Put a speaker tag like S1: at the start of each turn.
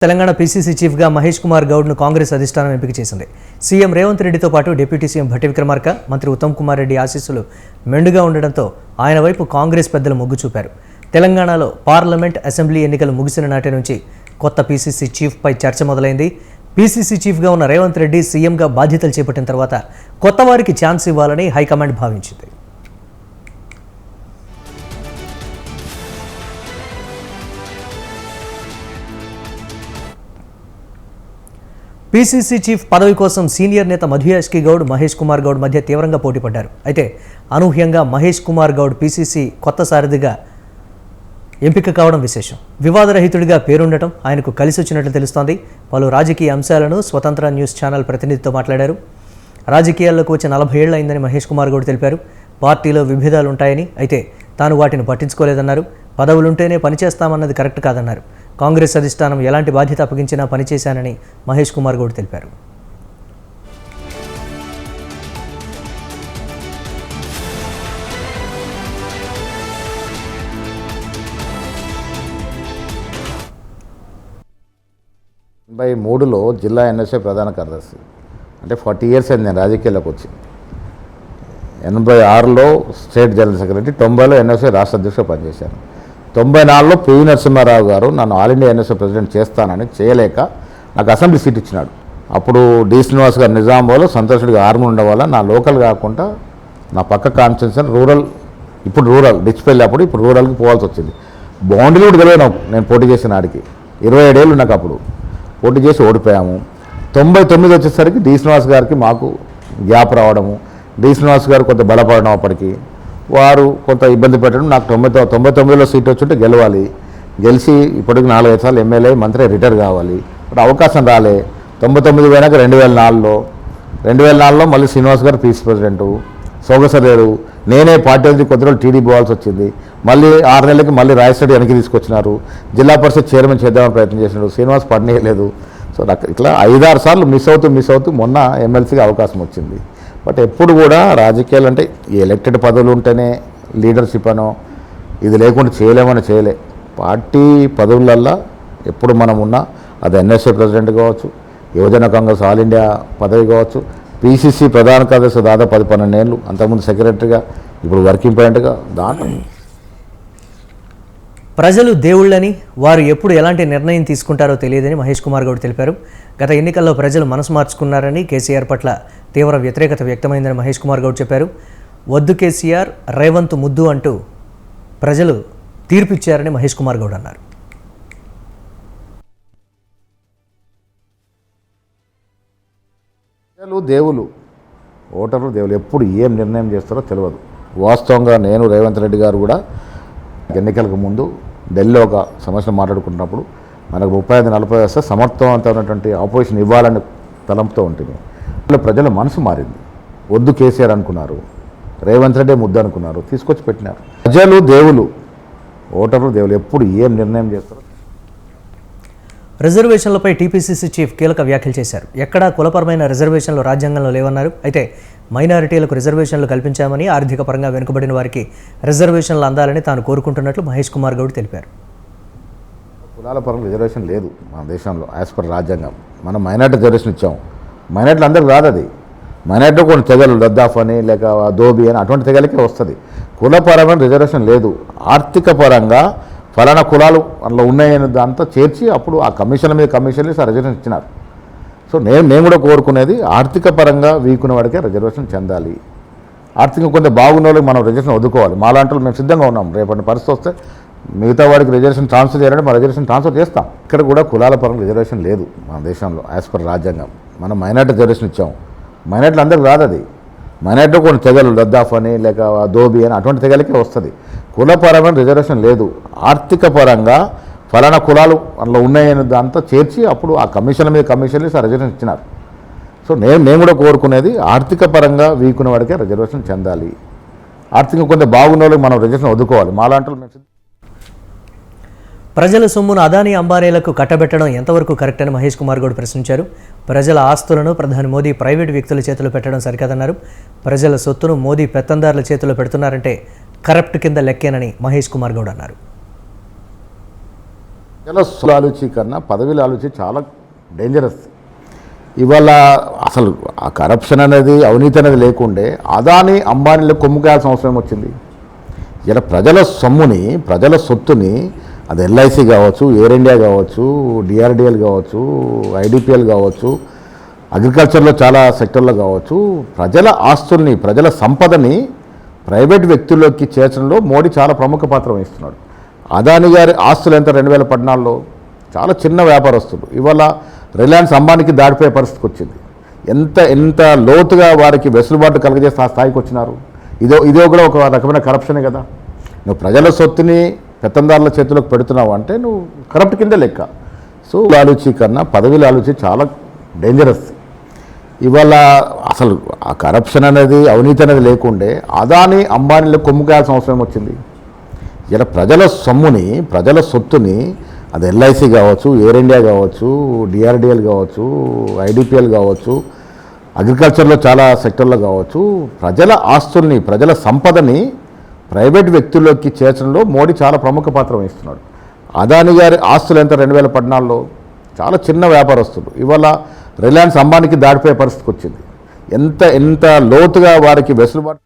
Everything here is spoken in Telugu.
S1: తెలంగాణ పీసీసీ చీఫ్గా మహేష్ కుమార్ గౌడ్ను కాంగ్రెస్ అధిష్టానం ఎంపిక చేసింది. సీఎం రేవంత్ రెడ్డితో పాటు డిప్యూటీ సీఎం భట్టి విక్రమార్క, మంత్రి ఉత్తమ్ కుమార్ రెడ్డి ఆశీస్సులు మెండుగా ఉండడంతో ఆయన వైపు కాంగ్రెస్ పెద్దలు మొగ్గు చూపారు. తెలంగాణలో పార్లమెంట్, అసెంబ్లీ ఎన్నికలు ముగిసిన నాటి నుంచి కొత్త పీసీసీ చీఫ్పై చర్చ మొదలైంది. పీసీసీ చీఫ్గా ఉన్న రేవంత్ రెడ్డి సీఎంగా బాధ్యతలు చేపట్టిన తర్వాత కొత్త వారికి ఛాన్స్ ఇవ్వాలని హైకమాండ్ భావించింది. పీసీసీ చీఫ్ పదవి కోసం సీనియర్ నేత మధుయాష్కి గౌడ్, మహేష్ కుమార్ గౌడ్ మధ్య తీవ్రంగా పోటీ పడ్డారు. అయితే అనూహ్యంగా మహేష్ కుమార్ గౌడ్ పీసీసీ కొత్త సారథిగా ఎంపిక కావడం విశేషం. వివాదరహితుడిగా పేరుండటం ఆయనకు కలిసి వచ్చినట్లు తెలుస్తోంది. పలు రాజకీయ అంశాలను స్వతంత్ర న్యూస్ ఛానల్ ప్రతినిధితో మాట్లాడారు. రాజకీయాల్లోకి వచ్చి 40 ఏళ్లు అయిందని మహేష్ కుమార్ గౌడ్ తెలిపారు. పార్టీలో విభేదాలు ఉంటాయని, అయితే తాను వాటిని పట్టించుకోలేదన్నారు. పదవులుంటేనే పనిచేస్తామన్నది కరెక్ట్ కాదన్నారు. కాంగ్రెస్ అధిష్టానం ఎలాంటి బాధ్యత అప్పగించినా పనిచేశానని మహేష్ కుమార్ గౌడ్ తెలిపారు.
S2: మూడులో జిల్లా ఎన్ఎస్ఏ ప్రధాన కార్యదర్శి, అంటే 40 ఇయర్స్ అయింది నేను రాజకీయాల్లోకి వచ్చి. 86లో స్టేట్ జనరల్ సెక్రటరీ, 90లో ఎన్ఎస్ఏ రాష్ట్ర అధ్యక్షుడు పనిచేశాను. 94లో పివి నరసింహారావు గారు నన్ను ఆల్ ఇండియా ఎన్ఎస్ఏ ప్రెసిడెంట్ చేస్తానని చేయలేక నాకు అసెంబ్లీ సీట్ ఇచ్చినాడు. అప్పుడు డి శ్రీనివాస్ గారు నిజామాబాద్లో, సంతోషుడిగా ఆర్మీ ఉండడం వల్ల నా లోకల్ కాకుండా నా పక్క కాన్స్టిట్యూన్సీ రూరల్, ఇప్పుడు రూరల్ డిచ్పల్లి, అప్పుడు ఇప్పుడు రూరల్కి పోవాల్సి వచ్చింది. బౌండరీ కూడా తెలియదు నేను పోటీ చేసిన ఆడికి. 27 ఏళ్ళు నాకు అప్పుడు పోటీ చేసి ఓడిపోయాము. 99 వచ్చేసరికి డి శ్రీనివాస్ గారికి మాకు గ్యాప్ రావడము, డి శ్రీనివాస్ గారు కొంత బలపడడం, అప్పటికి వారు కొంత ఇబ్బంది పెట్టడం. నాకు 99లో సీట్ వచ్చుంటే గెలవాలి, గెలిచి ఇప్పటికి 4-5 సార్లు ఎమ్మెల్యే, మంత్రి, రిటైర్ కావాలి. ఇప్పుడు అవకాశం రాలే. 99 పోయినాక 2004లో మళ్ళీ శ్రీనివాస్ గారు పీసీ ప్రెసిడెంటు, సోగసలేరు, నేనే పార్టీ నుంచి కొద్ది రోజులు టీడీ పోవాల్సి వచ్చింది. మళ్ళీ 6 నెలలకి మళ్ళీ రాయసరెడ్డి వెనక్కి తీసుకొచ్చినారు. జిల్లా పరిషత్ చైర్మన్ చేద్దామని ప్రయత్నం చేసినాడు, శ్రీనివాస్ పడనీయలేదు. సో నాకు ఇట్లా 5-6 సార్లు మిస్ అవుతూ మొన్న ఎమ్మెల్సీకి అవకాశం వచ్చింది. బట్ ఎప్పుడు కూడా రాజకీయాలు అంటే ఈ ఎలక్టెడ్ పదవులు ఉంటేనే లీడర్షిప్ అనో, ఇది లేకుండా చేయలే. పార్టీ పదవులల్లో ఎప్పుడు మనం ఉన్నా, అది ఎన్ఎస్ఏ ప్రెసిడెంట్ కావచ్చు, యువజన కాంగ్రెస్ ఆల్ ఇండియా పదవి కావచ్చు, పీసీసీ ప్రధాన కార్యదర్శి దాదాపు 10-12 ఏళ్ళు, అంతకుముందు సెక్రటరీగా, ఇప్పుడు వర్కింగ్ ప్రెసిడెంట్గా. దాంట్లో
S1: ప్రజలు దేవుళ్ళని, వారు ఎప్పుడు ఎలాంటి నిర్ణయం తీసుకుంటారో తెలియదని మహేష్ కుమార్ గౌడ్ తెలిపారు. గత ఎన్నికల్లో ప్రజలు మనసు మార్చుకున్నారని, కేసీఆర్ పట్ల తీవ్ర వ్యతిరేకత వ్యక్తమైందని మహేష్ కుమార్ గౌడ్ చెప్పారు. వద్దు కేసీఆర్, రేవంత్ ముద్దు అంటూ ప్రజలు తీర్పిచ్చారని మహేష్ కుమార్ గౌడ్ అన్నారు.
S2: దేవులు, ఓటర్లు దేవులు, ఎప్పుడు ఏం నిర్ణయం చేస్తారో తెలియదు. వాస్తవంగా నేను, రేవంత్ రెడ్డి గారు కూడా ఎన్నికలకు ముందు ఢిల్లీలో ఒక సమస్యను మాట్లాడుకున్నప్పుడు మనకు 35-40 వస్తే సమర్థవంతమైనటువంటి ఆపోజిషన్ ఇవ్వాలని తలంపుతో ఉంటుంది. ప్రజల మనసు మారింది. వద్దు కేసీఆర్ అనుకున్నారు, రేవంత్ రెడ్డి ముద్దు అనుకున్నారు, తీసుకొచ్చి పెట్టినారు. ప్రజలు దేవులు, ఓటర్లు దేవులు, ఎప్పుడు ఏం నిర్ణయం చేస్తారో.
S1: రిజర్వేషన్లపై టీపీసీసీ చీఫ్ కీలక వ్యాఖ్యలు చేశారు. ఎక్కడా కులపరమైన రిజర్వేషన్లు రాజ్యాంగంలో లేవన్నారు. అయితే మైనారిటీలకు రిజర్వేషన్లు కల్పించామని, ఆర్థిక పరంగా వెనుకబడిన వారికి రిజర్వేషన్లు అందాలని తాను కోరుకుంటున్నట్లు మహేష్ కుమార్ గౌడ్ తెలిపారు.
S2: కులాల పరంగా రిజర్వేషన్ లేదు మన దేశంలో. యాజ్ పర్ రాజ్యాంగం మనం మైనార్టీ రిజర్వేషన్ ఇచ్చాం. మైనార్టీలు అందరికి రాదు. అది మైనార్టీ కొన్ని తెగలు, లద్దాఫ్ అని లేక దోబి అని అటువంటి తెగలకే వస్తుంది. కులపరమైన రిజర్వేషన్ లేదు. ఆర్థిక పరంగా ఫలానా కులాలు అందులో ఉన్నాయని దాంతో చేర్చి అప్పుడు ఆ కమిషన్ల మీద కమిషన్లు రిజర్వేషన్ ఇచ్చినారు. సో నేను కూడా కోరుకునేది ఆర్థిక పరంగా వీకున్న వాడికే రిజర్వేషన్ చెందాలి. ఆర్థికంగా కొంత బాగున్న వాళ్ళకి మనం రిజర్వేషన్ వదుకోవాలి. మాలాంటి మేము సిద్ధంగా ఉన్నాం. రేపటి పరిస్థితి వస్తే మిగతా వాడికి రిజర్వేషన్ ట్రాన్స్ఫర్ చేయాలంటే మన రిజర్వేషన్ ట్రాన్స్ఫర్ చేస్తాం. ఇక్కడ కూడా కులాల పరంగా రిజర్వేషన్ లేదు మన దేశంలో. యాజ్ పర్ రాజ్యాంగం మనం మైనార్టీ రిజర్వేషన్ ఇచ్చాం. మైనార్టీలు అందరికి రాదు. అది మైనార్టీ కొన్ని తెగలు, లద్దాఫ్ అని లేక దోబి అని అటువంటి తెగలకే వస్తుంది. కులపరమైన రిజర్వేషన్ లేదు. ఆర్థిక పరంగా ఫలానా కులాలు అందులో ఉన్నాయని దాంతో చేర్చి అప్పుడు ఆ కమిషన్ల మీద కమిషన్లు రిజర్వేషన్ ఇచ్చినారు. సో నేను కూడా కోరుకునేది ఆర్థిక పరంగా వీకున్న వాడికే రిజర్వేషన్ చెందాలి. ఆర్థికంగా కొంత బాగున్న వాళ్ళకి మనం రిజర్వేషన్ వదుకోవాలి. మాలాంటి మేము
S1: ప్రజల సొమ్మును అదానీ, అంబానీలకు కట్టబెట్టడం ఎంతవరకు కరెక్ట్ అని మహేష్ కుమార్ గౌడ్ ప్రశ్నించారు. ప్రజల ఆస్తులను ప్రధాని మోదీ ప్రైవేటు వ్యక్తుల చేతిలో పెట్టడం సరికాదన్నారు. ప్రజల సొత్తును మోదీ పెత్తందారుల చేతిలో పెడుతున్నారంటే కరప్ట్ కింద లెక్కేనని మహేష్ కుమార్ గౌడ్ అన్నారు.
S2: ప్రజల ఆలోచి కన్నా పదవిల ఆలోచి చాలా డేంజరస్. ఇవాళ అసలు ఆ కరప్షన్ అనేది, అవినీతి అనేది లేకుండే అదాని అంబానీలో కొమ్ముకాయాల్సిన అవసరం వచ్చింది. ఇలా ప్రజల సొమ్ముని, ప్రజల సొత్తుని, అది ఎల్ఐసి కావచ్చు, ఎయిర్ ఇండియా కావచ్చు, డిఆర్డిఎల్ కావచ్చు, ఐడిపిఎల్ కావచ్చు, అగ్రికల్చర్లో చాలా సెక్టర్లో కావచ్చు, ప్రజల ఆస్తుల్ని, ప్రజల సంపదని ప్రైవేట్ వ్యక్తుల్లోకి చేర్చడంలో మోడీ చాలా ప్రముఖ పాత్ర వహిస్తున్నాడు. అదాని గారి ఆస్తులు ఎంత 2014లో చాలా చిన్న వ్యాపారస్తులు ఇవాళ రిలయన్స్ అంబానీకి దాడిపోయే పరిస్థితికి వచ్చింది. ఎంత లోతుగా వారికి వెసులుబాటు కలిగజేస్తే ఆ స్థాయికి వచ్చినారు. ఇదో కూడా ఒక రకమైన కరప్షనే కదా. నువ్వు ప్రజల సొత్తుని పెత్తందారుల చేతిలోకి పెడుతున్నావు అంటే నువ్వు కరప్ట్ కింద లెక్క. సో ఆలోచి కన్నా పదవిల ఆలోచి చాలా డేంజరస్. ఇవాళ అసలు ఆ కరప్షన్ అనేది, అవినీతి అనేది లేకుండే అదాని అంబానీలో కొమ్ముకాయాల్సిన అవసరం వచ్చింది. ఇలా ప్రజల సొమ్ముని, ప్రజల సొత్తుని, అది ఎల్ఐసి కావచ్చు, ఎయిర్ ఇండియా కావచ్చు, డిఆర్డిఎల్ కావచ్చు, ఐడిపిఎల్ కావచ్చు, అగ్రికల్చర్లో చాలా సెక్టర్లో కావచ్చు, ప్రజల ఆస్తుల్ని, ప్రజల సంపదని ప్రైవేట్ వ్యక్తుల్లోకి చేర్చడంలో మోడీ చాలా ప్రముఖ పాత్ర వహిస్తున్నాడు. అదాని గారి ఆస్తులు ఎంత 2014లో చాలా చిన్న వ్యాపారస్తులు ఇవాళ రిలయన్స్ అంబానీకి దాడిపోయే పరిస్థితికి వచ్చింది. ఎంత లోతుగా వారికి వెసులుబాటు